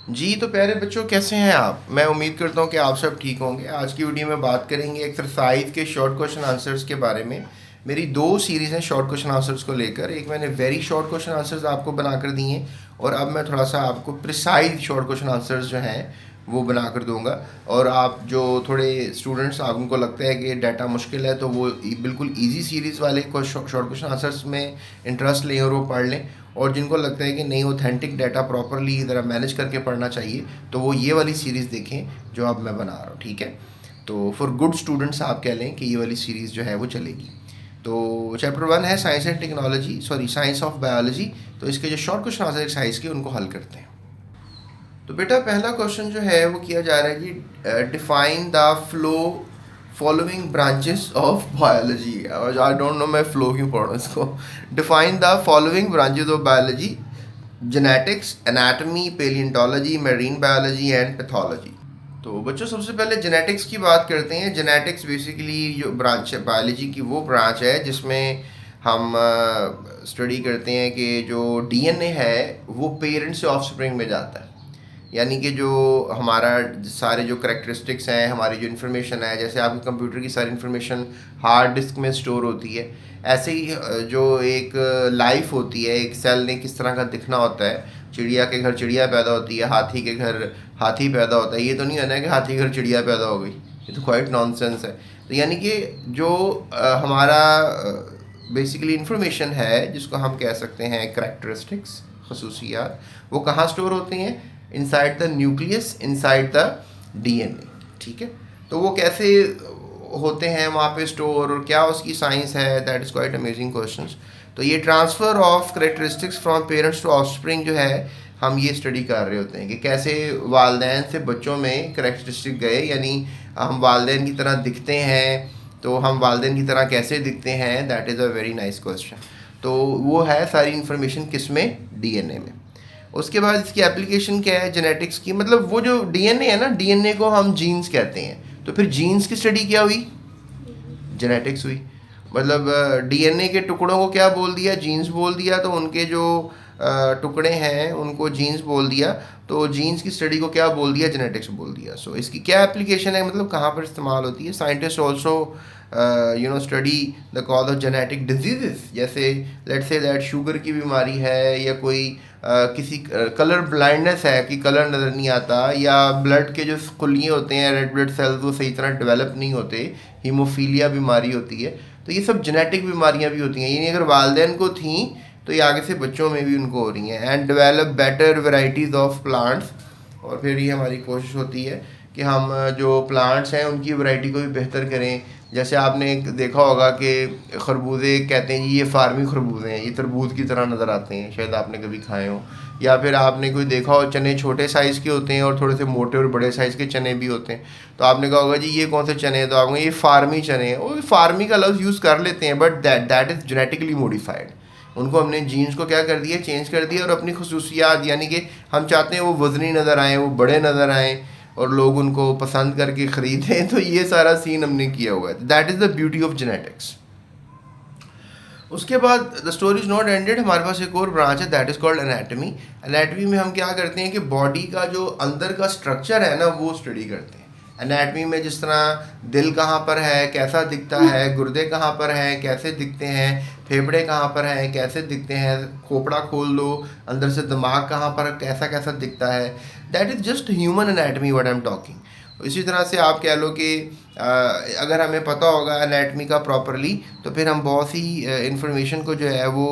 जी, तो प्यारे बच्चों कैसे हैं आप? मैं उम्मीद करता हूँ कि आप सब ठीक होंगे। आज की वीडियो में बात करेंगे एक्सरसाइज के शॉर्ट क्वेश्चन आंसर्स के बारे में। मेरी दो सीरीज़ हैं शॉर्ट क्वेश्चन आंसर्स को लेकर। एक मैंने वेरी शॉर्ट क्वेश्चन आंसर्स आपको बनाकर दिए हैं और अब मैं थोड़ा सा आपको प्रिसाइज शॉर्ट क्वेश्चन आंसर्स जो हैं वो बना कर दूंगा। और आप जो थोड़े स्टूडेंट्स आप उनको लगता है कि डाटा मुश्किल है तो वो बिल्कुल इजी सीरीज़ वाले शॉर्ट क्वेश्चन आंसर्स में इंटरेस्ट लें और वो पढ़ लें। और जिनको लगता है कि नहीं ऑथेंटिक डाटा प्रॉपरली ज़रा मैनेज करके पढ़ना चाहिए तो वो ये वाली सीरीज़ देखें जो अब मैं बना रहा हूँ, ठीक है। तो फॉर गुड स्टूडेंट्स आप कह लें कि ये वाली सीरीज़ जो है वो चलेगी। तो चैप्टर 1 है science and technology, sorry science of biology. तो इसके जो शॉर्ट क्वेश्चन आंसर एक्सरसाइज के उनको हल करते हैं। तो बेटा पहला क्वेश्चन जो है वो किया जा रहा है कि define the flow following branches of biology. I don't know मैं फ्लो क्यों पढ़ रहा हूँ इसको। Define the following branches of biology: genetics, anatomy, palaeontology, marine biology and pathology. तो बच्चों सबसे पहले जेनेटिक्स की बात करते हैं। जेनेटिक्स बेसिकली जो ब्रांच है बायोलॉजी की वो ब्रांच है जिसमें हम स्टडी करते हैं कि जो डीएनए है वो पेरेंट से ऑफस्प्रिंग में जाता है। यानी कि जो हमारा सारे जो करेक्टरिस्टिक्स हैं, हमारी जो इन्फॉर्मेशन है, जैसे आपके कंप्यूटर की सारी इन्फॉर्मेशन हार्ड डिस्क में स्टोर होती है, ऐसे ही जो एक लाइफ होती है, एक सेल ने किस तरह का दिखना होता है। चिड़िया के घर चिड़िया पैदा होती है, हाथी के घर हाथी पैदा होता है। ये तो नहीं है ना कि हाथी के घर चिड़िया पैदा हो गई, ये तो क्वाइट नॉनसेंस है। तो यानी कि जो हमारा बेसिकली इन्फॉर्मेशन है जिसको हम कह सकते हैं करेक्टरिस्टिक्स, खसूसियात, वो कहाँ स्टोर होते हैं? Inside the nucleus, inside the DNA, ठीक है। तो वो कैसे होते हैं वहाँ पे स्टोर और क्या उसकी साइंस है, that is quite amazing questions. तो ये transfer of characteristics from parents to offspring जो है हम ये स्टडी कर रहे होते हैं कि कैसे वालदैन से बच्चों में करेक्टरिस्टिक गए, यानी हम वालदैन की तरह दिखते हैं। तो हम वालदैन की तरह कैसे दिखते हैं, that is a very nice question. तो वो है सारी इन्फॉर्मेशन किस में? डीएनए में। उसके बाद इसकी एप्लीकेशन क्या है जेनेटिक्स की? मतलब वो जो डीएनए है ना, डीएनए को हम जीन्स कहते हैं। तो फिर जीन्स की स्टडी क्या हुई? जेनेटिक्स हुई। मतलब डीएनए के टुकड़ों को क्या बोल दिया? जीन्स बोल दिया। तो उनके जो टुकड़े हैं उनको जीन्स बोल दिया। तो जीन्स की स्टडी को क्या बोल दिया? जेनेटिक्स बोल दिया। सो इसकी क्या एप्लीकेशन है, मतलब कहाँ पर इस्तेमाल होती है? Scientist also study the cause of genetic diseases. जैसे लेट्स से दैट शुगर की बीमारी है, या कोई किसी कलर ब्लाइंडनेस है कि कलर नज़र नहीं आता, या ब्लड के जो खुलिए होते हैं रेड ब्लड सेल्स वो सही तरह डेवलप नहीं होते, हीमोफीलिया बीमारी होती है। तो ये सब जेनेटिक बीमारियां भी होती हैं, यानी अगर वालदेन को थी तो ये आगे से बच्चों में भी उनको हो रही हैं। And develop better varieties of plants. और फिर ये हमारी कोशिश होती है कि हम जो प्लांट्स हैं उनकी वैरायटी को भी बेहतर करें। जैसे आपने देखा होगा कि खरबूजे कहते हैं जी ये फार्मी खरबूजे हैं, ये तरबूज की तरह नज़र आते हैं, शायद आपने कभी खाए हो। या फिर आपने कोई देखा हो चने छोटे साइज़ के होते हैं और थोड़े से मोटे और बड़े साइज़ के चने भी होते हैं। तो आपने कहा होगा जी ये कौन से चने हैं, तो आपको ये फार्मी चने हैं। वो फार्मी का लफ्ज़ यूज़ कर लेते हैं, but that is genetically modified. उनको हमने जीन्स को क्या कर दिया? चेंज कर दिया। और अपनी खसूसियात, यानी कि हम चाहते हैं वो वज़नी नज़र आएँ, वो बड़े नज़र आएँ और लोग उनको पसंद करके ख़रीदें। तो ये सारा सीन हमने किया हुआ है। That is the beauty of genetics. उसके बाद the story is not ended, हमारे पास एक और ब्रांच है that is called anatomy. Anatomy में हम क्या करते हैं कि बॉडी का जो अंदर का स्ट्रक्चर है ना वो स्टडी करते हैं। एनाटमी में जिस तरह दिल कहाँ पर है, कैसा दिखता है, गुर्दे कहाँ पर हैं, कैसे दिखते हैं, फेफड़े कहाँ पर हैं, कैसे दिखते हैं, खोपड़ा खोल लो अंदर से दिमाग कहाँ पर कैसा कैसा दिखता है। That is just human anatomy what I am talking. इसी तरह से आप कह लो कि अगर हमें पता होगा एनाटमी का प्रॉपरली तो फिर हम बहुत सी इंफॉर्मेशन को जो है वो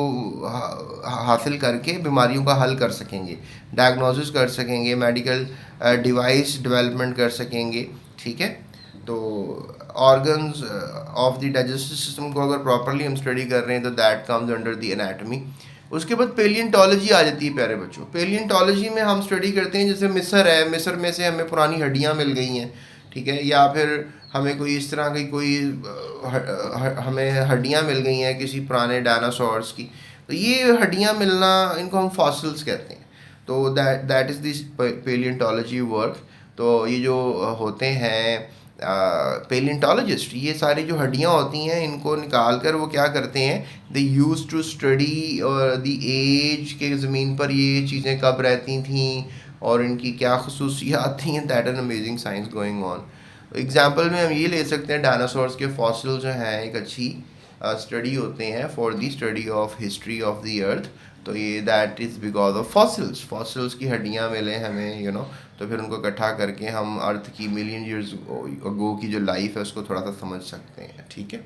हासिल करके बीमारियों का हल कर सकेंगे, डायग्नोसिस कर सकेंगे, मेडिकल डिवाइस डेवलपमेंट कर सकेंगे, ठीक है। तो organs of the digestive system को अगर प्रॉपरली हम स्टडी कर रहे हैं तो that comes under the anatomy. उसके बाद पेलियंटोलॉजी आ जाती है प्यारे बच्चों। पेलियंटोलॉजी में हम स्टडी करते हैं, जैसे मिस्र है, मिस्र में से हमें पुरानी हड्डियाँ मिल गई हैं, ठीक है। या फिर हमें कोई इस तरह की कोई हमें हड्डियाँ मिल गई हैं किसी पुराने डायनासोर्स की। तो ये हड्डियाँ मिलना, इनको हम फॉसिल्स कहते हैं। तो that is this palaeontology work. तो ये जो होते हैं पेलियंटोलॉजिस्ट, ये सारी जो हड्डियाँ होती हैं इनको निकाल कर वो क्या करते हैं, दे यूज़ टू स्टडी और द एज के ज़मीन पर ये चीज़ें कब रहती थी, और इनकी क्या खसूसियात थी, that an amazing science going on. Example में हम ये ले सकते हैं, डायनासोर्स के फॉसिल जो हैं एक अच्छी स्टडी होते हैं for the study of history of the earth. तो ये that is because of fossils, fossils की हड्डियाँ मिले हमें तो फिर उनको इकट्ठा करके हम अर्थ की मिलियन ईयर्स अगो की जो लाइफ है उसको थोड़ा सा समझ सकते हैं, ठीक है।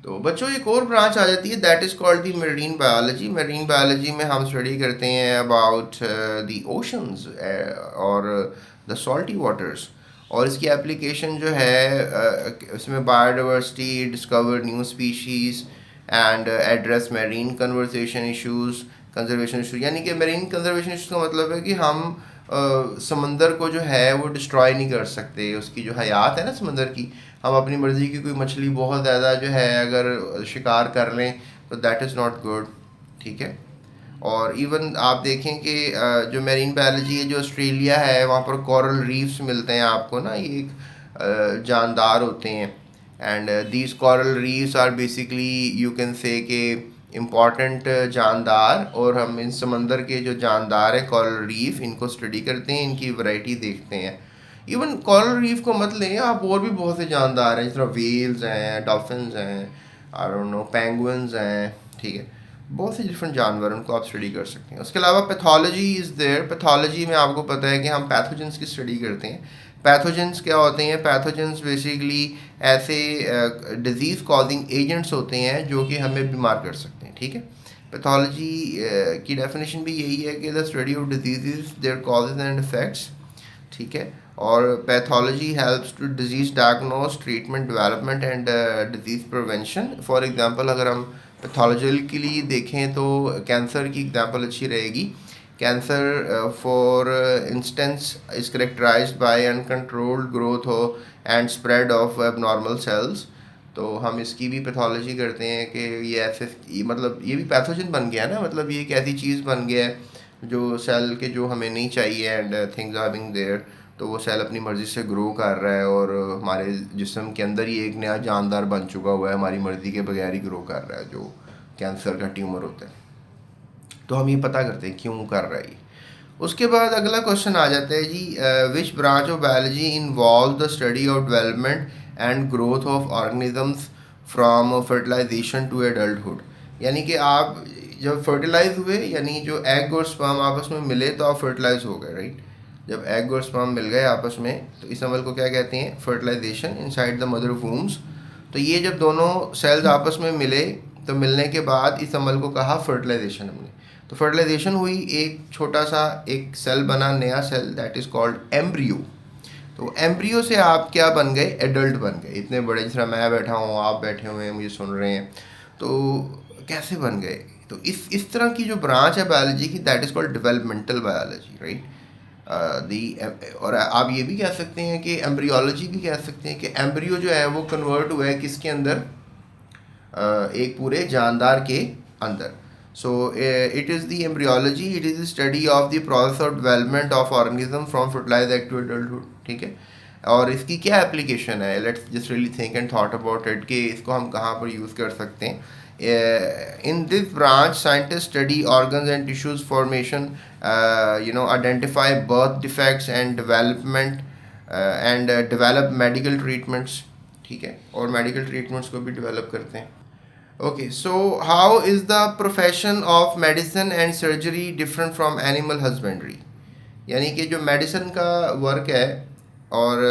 तो बच्चों एक और ब्रांच आ जाती है, that is called the marine biology. Marine biology में हम स्टडी करते हैं अबाउट दी ओशंस और द सॉल्टी वाटर्स, और इसकी एप्लीकेशन जो है इसमें biodiversity, discover new species and address marine conversation issues, conservation issues. यानी कि मरीन कंजर्वेशन इशूज़ का मतलब है कि हम समंदर को जो है वो डिस्ट्रॉय नहीं कर सकते, उसकी जो हयात है ना समंदर की, हम अपनी मर्ज़ी की कोई मछली बहुत ज़्यादा जो है अगर शिकार कर लें तो दैट इज़ नॉट गुड, ठीक है। और इवन आप देखें कि जो मेरीन बायोलॉजी है, जो ऑस्ट्रेलिया है वहाँ पर कोरल रीफ्स मिलते हैं आपको ना, ये एक जानदार होते हैं, and these coral reefs are basically you can say कि इम्पॉर्टेंट जानदार, और हम इन समंदर के जो जानदार है कोरल रीफ, इनको स्टडी करते हैं, इनकी वैरायटी देखते हैं। इवन कोरल रीफ को मत लें आप, और भी बहुत से जानदार हैं, जिस तरह वेल्स हैं, डॉल्फिन्स हैं, आई डोंट नो पेंगुइन्स हैं, ठीक है, बहुत से डिफरेंट जानवर, उनको आप स्टडी कर सकते हैं। उसके अलावा पैथोलॉजी इज़ देयर। पैथोलॉजी में आपको पता है कि हम पैथोजेंस की स्टडी करते हैं। पैथोजेंस क्या होते हैं? पैथोजेंस बेसिकली ऐसे डिजीज़ कॉजिंग एजेंट्स होते हैं जो कि हमें बीमार कर सकते हैं, ठीक है। पैथोलॉजी की डेफिनेशन भी यही है कि the study of disease, their causes and effects, ठीक है। और pathology helps to disease diagnose, treatment, development and disease prevention. For example अगर हम पैथोलॉजिकली देखें तो कैंसर की एग्जांपल अच्छी रहेगी। Cancer for instance is characterised by uncontrolled growth हो and spread of abnormal cells. तो हम इसकी भी पैथोलॉजी करते हैं कि ये ऐसे मतलब ये भी पैथोजन बन गया ना, मतलब ये एक ऐसी चीज़ बन गया है जो सेल के जो हमें नहीं चाहिए, and things are being there, तो वो सेल अपनी मर्ज़ी से ग्रो कर रहा है और हमारे जिस्म के अंदर ही एक नया जानदार बन चुका हुआ है, हमारी मर्ज़ी के बगैर ही ग्रो कर रहा है, जो कैंसर का ट्यूमर होता है। तो हम ये पता करते हैं क्यों कर रहा है ये। उसके बाद अगला क्वेश्चन आ जाता है जी, which branch of biology involve the study of development and growth of organisms from fertilisation to adulthood. यानी कि आप जब फर्टिलाइज हुए, यानी जो एग और स्पर्म आपस में मिले तो आप फर्टिलाइज हो गए, राइट। जब एग और स्पर्म मिल गए आपस में तो इस अमल को क्या कहते हैं? Fertilisation inside the mother wombs. तो ये जब दोनों सेल्स आपस में मिले तो मिलने के बाद इस अमल को कहा फर्टिलाइजेशन हमने। तो फर्टिलाइजेशन हुई, एक छोटा सा एक सेल बना, नया cell, that is called embryo. तो एम्ब्रियो से आप क्या बन गए? एडल्ट बन गए, इतने बड़े, जिस तरह मैं बैठा हूँ, आप बैठे हुए हैं, मुझे सुन रहे हैं, तो कैसे बन गए? तो इस तरह की जो ब्रांच है बायोलॉजी की, that is called developmental biology, right. दी और आप ये भी कह सकते हैं कि एम्ब्रियोलॉजी भी कह सकते हैं कि एम्ब्रियो जो है वो कन्वर्ट हुआ है किसके अंदर? एक पूरे जानदार के अंदर। So it is the embryology, it is the study of the process of development of organism from fertilise egg to adulthood, ठीक है। और इसकी क्या एप्लीकेशन है? Let's just really think and thought about it कि इसको हम कहाँ पर यूज़ कर सकते हैं। In this branch, scientists study organs and tissues formation, identify birth defects and development, and develop medical treatments, ठीक है, और मेडिकल ट्रीटमेंट्स को भी डेवलप करते हैं। Okay, so how is the profession of medicine and surgery different from animal husbandry? यानी कि जो मेडिसिन का वर्क है और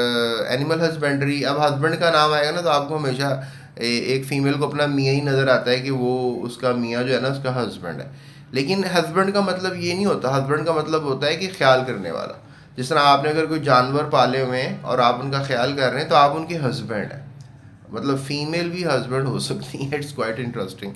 एनिमल हस्बेंड्री, अब हस्बैंड का नाम आएगा ना तो आपको हमेशा एक फ़ीमेल को अपना मियाँ ही नज़र आता है कि वो उसका मियाँ जो है ना उसका हस्बैंड है। लेकिन हस्बैंड का मतलब ये नहीं होता, हस्बैंड का मतलब होता है कि ख्याल करने वाला। जिस तरह आपने अगर कोई जानवर पाले हुए हैं और आप उनका ख्याल कर रहे हैं तो आप उनके हस्बैंड हैं, मतलब फ़ीमेल भी हस्बैंड हो सकती है। It's quite interesting.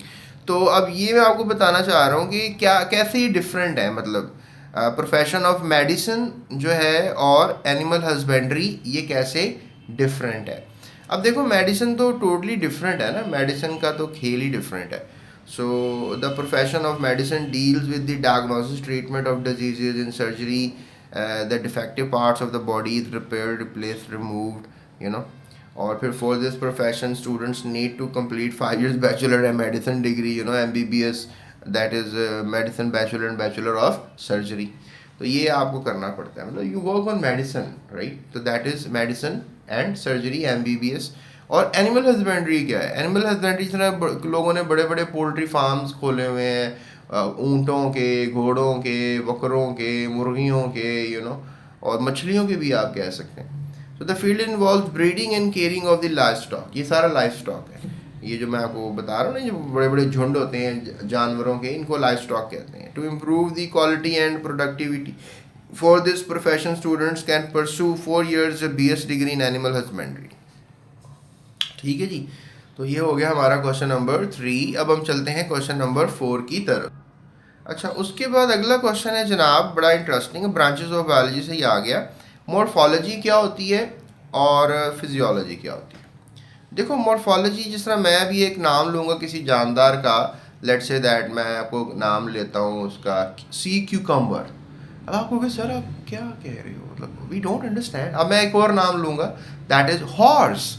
तो अब ये मैं आपको बताना चाह रहा हूँ कि क्या कैसे ये डिफरेंट है, मतलब प्रोफेशन ऑफ मेडिसिन जो है और एनिमल हस्बेंड्री ये कैसे डिफरेंट है। अब देखो मेडिसिन तो टोटली डिफरेंट है ना, मेडिसिन का तो खेल ही डिफरेंट है। So the profession of medicine deals with the diagnosis, treatment of diseases, in surgery the defective parts of the body is repaired, replace, removed, और फिर for this profession students need to complete 5 years bachelor and medicine degree, MBBS, that is medicine bachelor and bachelor of surgery. तो ये आपको करना पड़ता है, मतलब you work on medicine, right. तो that is medicine and surgery, MBBS। और animal husbandry क्या है? एनिमल हस्बेंड्री लोगों ने बड़े बड़े पोल्ट्री फार्म्स खोले हुए हैं, ऊँटों के, घोड़ों के, बकरों के, मुर्गियों के, और मछलियों के भी आप कह सकते हैं। तो the field involve breeding and caring of the live stock. ये सारा लाइव स्टॉक है। ये जो मैं आपको बता रहा हूँ ना, जो बड़े बड़े झुंड होते हैं जानवरों के, इनको लाइव स्टॉक कहते हैं। To improve the quality and productivity for this profession students can pursue 4 years BS degree in animal husbandry. ठीक है जी। तो ये हो गया हमारा क्वेश्चन नंबर 3। अब हम चलते हैं क्वेश्चन नंबर 4 की तरफ। अच्छा, उसके बाद अगला क्वेश्चन है जनाब, बड़ा इंटरेस्टिंग है, ब्रांचेस ऑफ बायोलॉजी से ही आ गया। मॉर्फोलॉजी क्या होती है और फिजियोलॉजी क्या होती है? देखो, मॉर्फोलॉजी, जिस तरह मैं भी एक नाम लूँगा किसी जानदार का, लेट्स से दैट मैं आपको नाम लेता हूँ उसका सी क्यूकम्बर। अब आप कहोगे सर आप क्या कह रहे हो, मतलब वी डोंट अंडरस्टैंड। अब मैं एक और नाम लूँगा, दैट इज़ हॉर्स।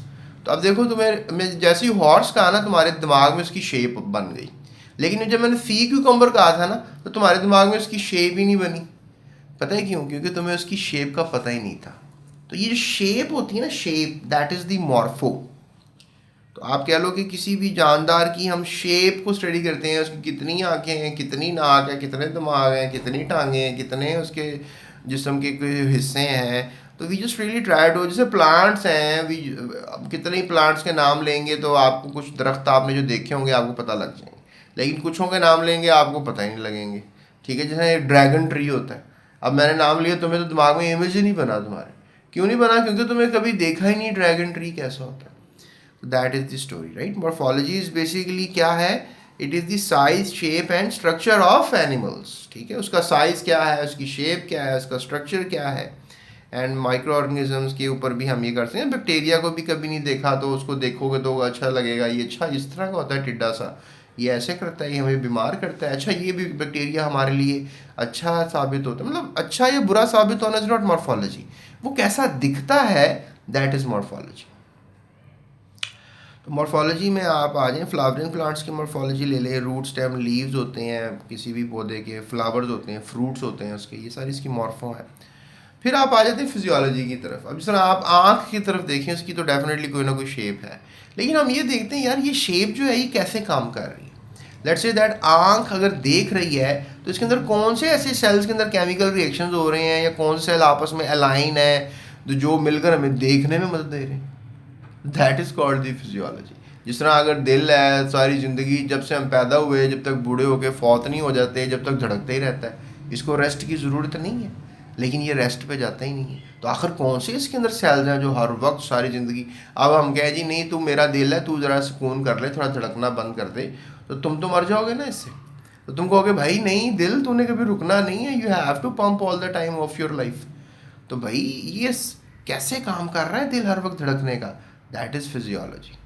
तो अब देखो, तुम्हें मैं जैसे ही हॉर्स कहा ना, तुम्हारे दिमाग में उसकी शेप बन गई। लेकिन जब मैंने सी क्यूकम्बर कहा था ना, तो तुम्हारे दिमाग में उसकी शेप ही नहीं बनी। पता है क्यों? क्योंकि तुम्हें उसकी शेप का पता ही नहीं था। तो ये जो शेप होती है ना, shape, that is the morpho. तो आप कह लो कि किसी भी जानदार की हम शेप को स्टडी करते हैं, उसकी कितनी आंखें हैं, कितनी नाक है, कितने दिमाग हैं, कितनी टांगें हैं, कितने उसके जिस्म के हिस्से हैं। तो we just really try to, जैसे प्लांट्स हैं, वी कितने प्लांट्स के नाम लेंगे तो आपको कुछ दरख्त आपने जो देखे होंगे आपको पता लग जाएंगे, लेकिन कुछों के नाम लेंगे आपको पता ही नहीं लगेंगे। ठीक है, जैसे ड्रैगन ट्री होता है। अब मैंने नाम लिया, तुम्हें तो दिमाग में इमेज ही नहीं बना तुम्हारे। क्यों नहीं बना? क्योंकि तुम्हें कभी देखा ही नहीं ड्रैगन ट्री कैसा होता है। That is the story, right. Morphology is basically क्या है? It is the size, shape and structure of animals. ठीक है, उसका साइज क्या है, उसकी शेप क्या है, उसका स्ट्रक्चर क्या है। एंड माइक्रो ऑर्गेनिजम्स के ऊपर भी हम ये करते हैं। बैक्टीरिया को भी कभी नहीं देखा, तो उसको देखोगे तो अच्छा लगेगा, ये अच्छा इस तरह का होता है, टिड्डा सा, ये ऐसे करता है, ये हमें बीमार करता है। अच्छा, ये भी बैक्टीरिया हमारे लिए अच्छा साबित होता है, मतलब अच्छा या बुरा साबित होना इज नॉट मॉर्फोलॉजी। वो कैसा दिखता है, दैट इज मॉर्फोलॉजी। तो मॉर्फोलॉजी में आप आ जाएं, फ्लावरिंग प्लांट्स की मॉर्फोलॉजी ले लें। रूट, स्टेम, लीव्स होते हैं किसी भी पौधे के, फ्लावर्स होते हैं, फ्रूट्स होते हैं उसके, ये सारी इसकी मॉर्फो है। फिर आप आ जाते हैं फिजियोलॉजी की तरफ। अब जिस तरह आप आँख की तरफ देखें, उसकी तो डेफिनेटली कोई ना कोई शेप है, लेकिन हम ये देखते हैं यार ये शेप जो है ये कैसे काम कर रही है। लेट्स से दैट आँख अगर देख रही है तो इसके अंदर कौन से ऐसे सेल्स के अंदर केमिकल रिएक्शंस हो रहे हैं, या कौन से सेल आपस में अलाइन है जो मिलकर हमें देखने में मदद दे रहे हैं। That is called the physiology. जिस तरह अगर दिल है, सारी ज़िंदगी जब से हम पैदा हुए जब तक बूढ़े होके फौत नहीं हो जाते, जब तक धड़कते ही रहता है, इसको रेस्ट की ज़रूरत नहीं है, लेकिन ये रेस्ट पे जाता ही नहीं है। तो आखिर कौन से इसके अंदर सेल्स हैं जो हर वक्त सारी ज़िंदगी, अब हम कहें जी नहीं तू मेरा दिल है, तू ज़रा सुकून कर ले, थोड़ा धड़कना बंद कर दे, तो तुम तो मर जाओगे ना इससे। तो तुम कहोगे भाई नहीं दिल, तूने कभी रुकना नहीं है, you have to pump all the time of your life. तो भाई ये कैसे काम कर रहा है दिल हर वक्त धड़कने का, दैट इज़ फिजियोलॉजी।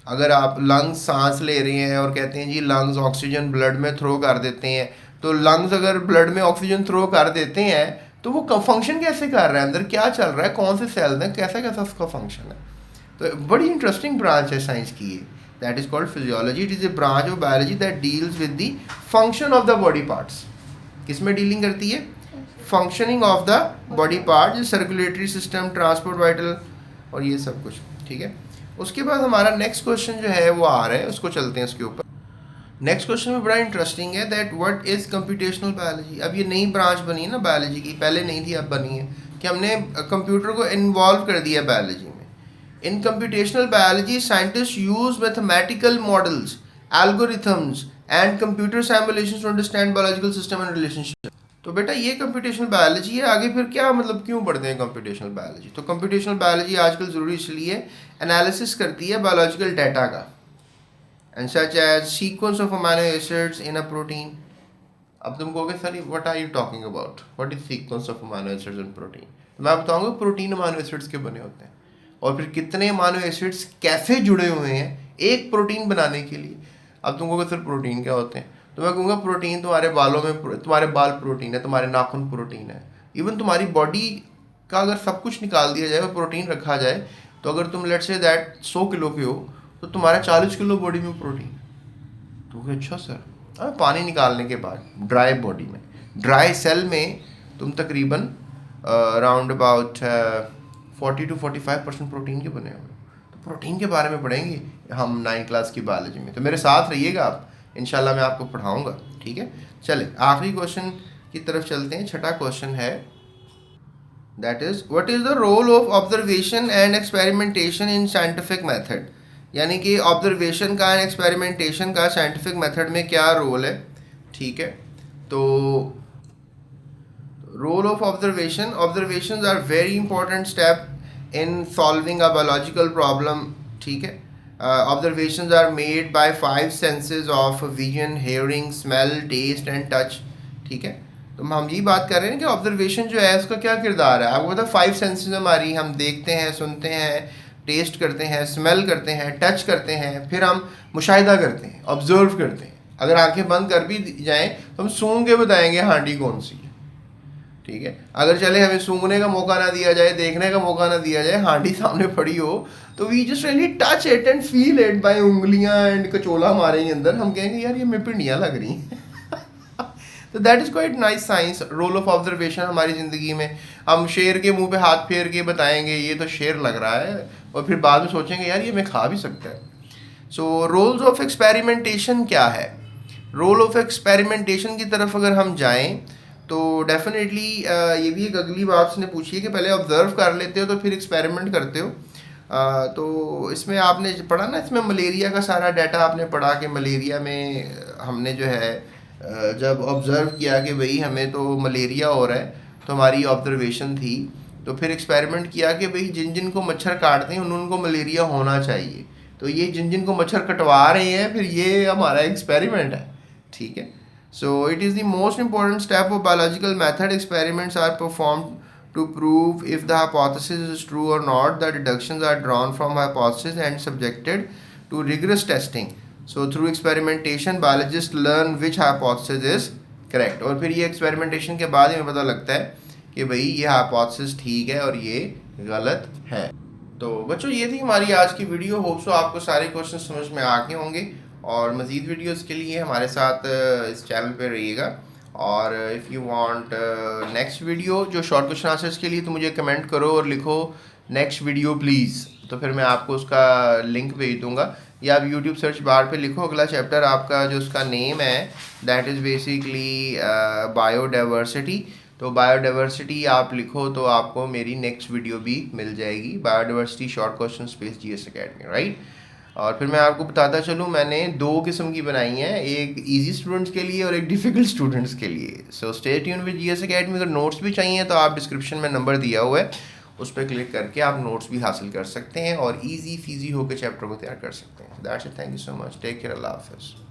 अगर आप लंग्स सांस ले रहे हैं और कहते हैं जी लंग्स ऑक्सीजन ब्लड में थ्रो कर देते हैं, तो लंग्स अगर ब्लड में ऑक्सीजन थ्रो कर देते हैं तो वो फंक्शन कैसे कर रहा है, अंदर क्या चल रहा है, कौन से सेल्स हैं, कैसा कैसा उसका फंक्शन है। तो बड़ी इंटरेस्टिंग ब्रांच है साइंस की ये, that is called physiology. It is a branch of biology that deals with the function of the body parts. किस में डीलिंग करती है? Functioning of the body part, circulatory system, transport, vital और ये सब कुछ। ठीक है, उसके बाद हमारा नेक्स्ट क्वेश्चन जो है वो आ रहा है, उसको चलते हैं उसके ऊपर। नेक्स्ट क्वेश्चन में बड़ा इंटरेस्टिंग है, that what is computational biology. अब ये नई ब्रांच बनी है ना बायोलॉजी की, पहले नहीं थी अब बनी है, कि हमने कंप्यूटर को इन्वॉल्व कर दिया बायोलॉजी में। In computational biology scientist use mathematical models, algorithms and computer simulations to understand biological system and relationship. तो बेटा ये कंप्यूटेशनल बायोलॉजी है। आगे फिर क्या मतलब क्यों पढ़ते हैं कंप्यूटेशनल बायोलॉजी? तो कंप्यूटेशनल बायोलॉजी आजकल ज़रूरी इसलिए एनालिसिस करती है बायोलॉजिकल डाटा का, and such as sequence of amino acids in a protein. अब तुम कहोगे sir what are you talking about, what is sequence of amino acids in protein? तो मैं बताऊंगा प्रोटीन अमीनो एसिड्स के बने होते हैं, और फिर कितने अमीनो एसिड्स कैसे जुड़े हुए हैं एक प्रोटीन बनाने के लिए। अब तुम कहोगे सर प्रोटीन क्या होते हैं? तो मैं कहूँगा प्रोटीन तुम्हारे बालों में, तुम्हारे बाल प्रोटीन है, तुम्हारे नाखून प्रोटीन है, इवन तुम्हारी बॉडी का अगर सब कुछ निकाल दिया जाए और प्रोटीन रखा जाए, तो अगर तुम लेट्स से दैट 100 किलो के हो तो तुम्हारा 40 किलो बॉडी में प्रोटीन। तो अच्छा सर, पानी निकालने के बाद ड्राई बॉडी में, ड्राई सेल में तुम तकरीबन अराउंड अबाउट 40 to 45% प्रोटीन के बने हुए। तो प्रोटीन के बारे में पढ़ेंगे हम 9th क्लास की बायोलॉजी में। तो मेरे साथ रहिएगा आप, इंशाल्लाह मैं आपको पढ़ाऊँगा, ठीक है। चले आखिरी क्वेश्चन की तरफ चलते हैं। छठा क्वेश्चन है, that is what is the role of observation and experimentation in scientific method. यानी कि ऑब्जर्वेशन का एंड एक्सपेरिमेंटेशन का साइंटिफिक मेथड में क्या रोल है, ठीक है। तो role of observations are very important step in solving a biological problem, ठीक है। Observations are made by 5 senses of vision, hearing, smell, taste and touch, ठीक है। तो हम यही बात कर रहे हैं कि ऑब्जर्वेशन जो है उसका क्या किरदार है। आपको पता 5 सेंसेस हमारी, हम देखते हैं, सुनते हैं, टेस्ट करते हैं, स्मेल करते हैं, टच करते हैं, फिर हम मुशाहिदा करते हैं, ऑब्जर्व करते हैं। अगर आंखें बंद कर भी जाएं तो हम सूंघ के बताएंगे हांडी कौन सी है, ठीक है। अगर चले हमें सूंघने का मौका ना दिया जाए, देखने का मौका ना दिया जाए, हांडी सामने पड़ी हो, तो we just really touch it and feel it by उंगलियां एंड कचोला मारेंगे अंदर, हम कहेंगे यार ये मेरे पिंडियाँ लग रही हैं। तो that is quite nice science, role of observation हमारी ज़िंदगी में। हम शेर के मुंह पे हाथ फेर के बताएंगे ये तो शेर लग रहा है, और फिर बाद में सोचेंगे यार ये मैं खा भी सकता है। सो रोल्स ऑफ एक्सपेरिमेंटेशन क्या है। रोल ऑफ एक्सपेरिमेंटेशन की तरफ अगर हम जाएं तो डेफिनेटली ये भी एक अगली बात उसने पूछी है कि पहले ऑब्जर्व कर लेते हो तो फिर एक्सपेरिमेंट करते हो। तो इसमें आपने पढ़ा ना, इसमें मलेरिया का सारा डाटा आपने पढ़ा कि मलेरिया में हमने जो है जब ऑब्ज़र्व किया कि भाई हमें तो मलेरिया हो रहा है, तो हमारी ऑब्जर्वेशन थी। तो फिर एक्सपेरिमेंट किया कि भाई जिन जिन को मच्छर काटते हैं उनको मलेरिया होना चाहिए, तो ये जिन जिन को मच्छर कटवा रहे हैं फिर ये हमारा एक्सपेरिमेंट है, ठीक है। So it is the most important step of biological method. Experiments are perform to prove if the hypothesis is true or not. The deductions are drawn from hypothesis and subjected to rigorous testing. So through experimentation, biologists learn which hypothesis is correct. और फिर ये experimentation के बाद हमें पता लगता है कि भाई ये hypothesis ठीक है और ये गलत है। तो बच्चों ये थी हमारी आज की वीडियो। होप सो आपको सारे क्वेश्चन समझ में आ गए होंगे, और मज़ीद वीडियोस के लिए हमारे साथ इस चैनल पे रहिएगा। और if you want next video जो शॉर्ट क्वेश्चन आंसर्स के लिए, तो मुझे कमेंट करो और लिखो नेक्स्ट वीडियो प्लीज़, तो फिर मैं आपको उसका लिंक भेज दूंगा। या आप यूट्यूब सर्च बार पे लिखो अगला चैप्टर, आपका जो उसका नेम है दैट इज़ बेसिकली बायोडाइवर्सिटी। तो बायोडाइवर्सिटी आप लिखो तो आपको मेरी नेक्स्ट वीडियो भी मिल जाएगी, biodiversity short question space GS academy, right. और फिर मैं आपको बताता चलूँ, मैंने 2 किस्म की बनाई हैं, एक इजी स्टूडेंट्स के लिए और एक डिफ़िकल्ट स्टूडेंट्स के लिए। So stay tune with GS academy. अगर नोट्स भी चाहिए तो आप डिस्क्रिप्शन में नंबर दिया हुआ है, उस पर क्लिक करके आप नोट्स भी हासिल कर सकते हैं और ईजी फीजी होकर चैप्टर को तैयार कर सकते हैं। That's it, thank you so much, take care, अल्लाह हाफ़िज़।